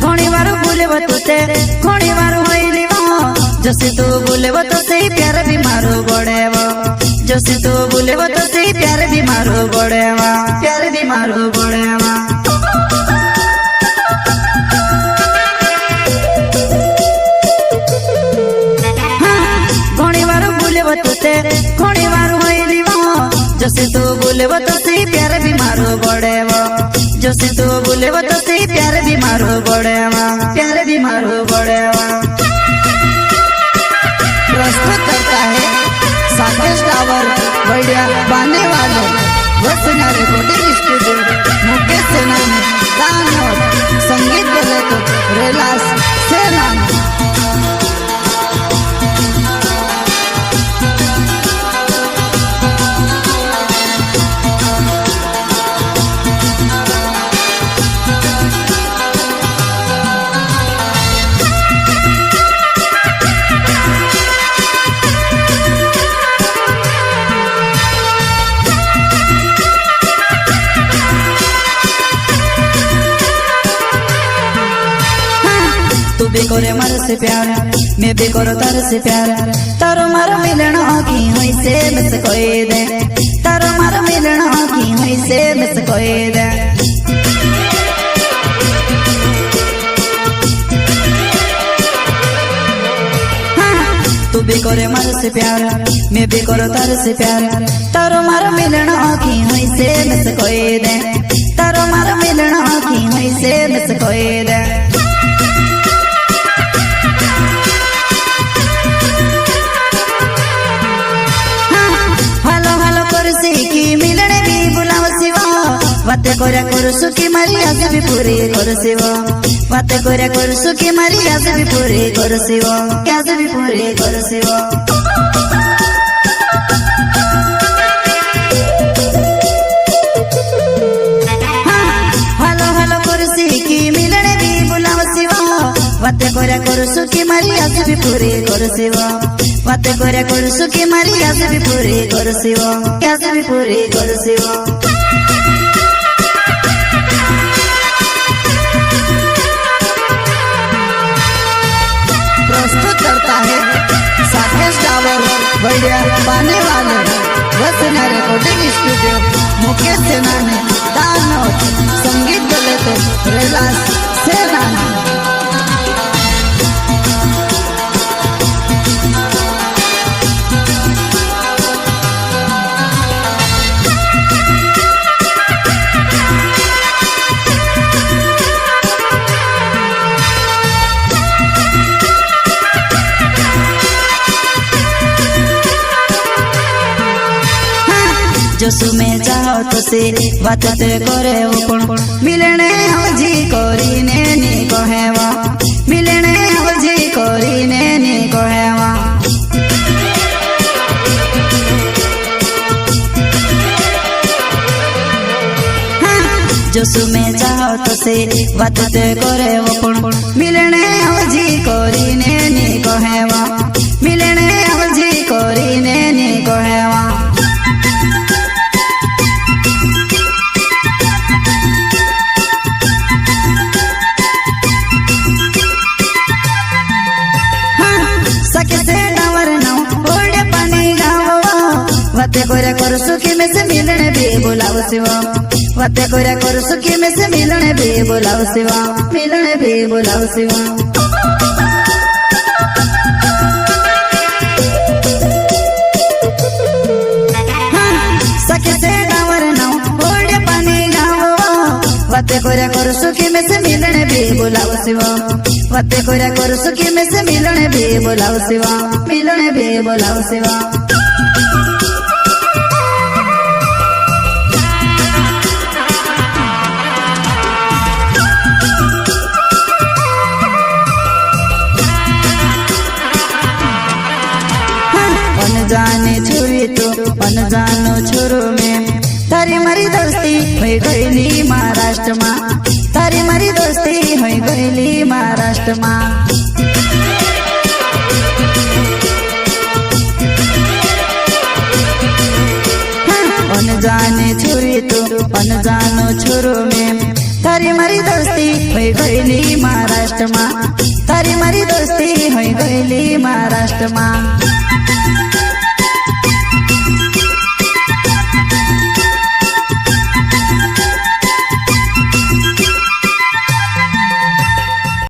घणी बार बोलेव तो ते घणी बार होइली जसे तू बोलेव तो से प्यार भी मारो बड़ेव जसे तू बोलेव तो से प्यार भी मारो बड़ेवा प्यार भी मारो बड़ेवा घणी बार बोलेव तो ते घणी बार होइली जसे तू बोलेव तो से प्यार भी मारो बड़ेव जसे तू बोलेव तो से प्यार भी मारो बड़ेवा प्यार भी मारो बड़ेवा। प्रस्तुत करता है साकेश टावर बढ़िया बांधने वाले वसना रिकॉर्डिंग स्टूडियो मुकेश सेनानी दानोद संगीत बोले तो रेलास सेनानी। तू भी करे मार से प्यार मैं भी करो तार से प्यार तारो मारो मिलन की हुई से मिस कोई दे तारो मारो मिलन की हुई से मिस कोई दे। तू भी करे मार से प्यार मैं भी करो तार से प्यार तारो मारो मिलन की हुई से मिस कोई दे तारो मारो मिलन की हुई से मिस कोई दे। बातें कोरा करू सुखी मारी आज भी पूरी करू शिवा बातें कोरा करू सुखी मारी आज भी पूरी करू शिवा आज भी पूरी करू शिवा। हेलो हेलो करू सीखी मिलने भी बुलाओ शिवा बातें कोरा करू सुखी मारी आज भी पूरी करू शिवा बातें कोरा करू सुखी मारी आज भी पूरी करू शिवा आज भी पूरी करू शिवा। प्रस्तुत करता है साकेश टावर बढ़िया पाने वाले वसना रिकॉर्डिंग स्टूडियो मुकेश सेनानी दानोद संगीत बोले तो रेलास सेनानी। जसु में चाहो तो से बात ते करे वो पण मिलने हवजी करीने नी कहेवा मिलने हवजी करीने नी कहेवा। जसु में चाहो तो से बात ते करे वो पण मिलने हवजी करीने नी कहेवा मिलने हवजी करीने नी कहेवा। बातें कोरा करू सुखी में से मिलने भी बुलाओ शिवा बातें कोरा करू सुखी में से मिलने भी बुलाओ शिवा मिलने भी बुलाओ शिवा। सखे से डावर नाव ओढ़े पानी गाँव बातें कोरा करू सुखी में से मिलने भी बुलाओ शिवा बातें कोरा करू सुखी में से मिलने भी बुलाओ शिवा मिलने भी बुलाओ शिवा। अनजाने छुरी तो अनजानो छोरो में तारी मारी दोस्ती हुई गईली महाराष्ट्र में तारी मारी दोस्ती हुई गईली महाराष्ट्र में। अनजाने छुरी तो अनजानो छोरो में તારી મારી દોસ્તી હોય ગયેલી મહારાષ્ટ્રમાં તારી મારી દોસ્તી હોય ગયેલી મહારાષ્ટ્રમાં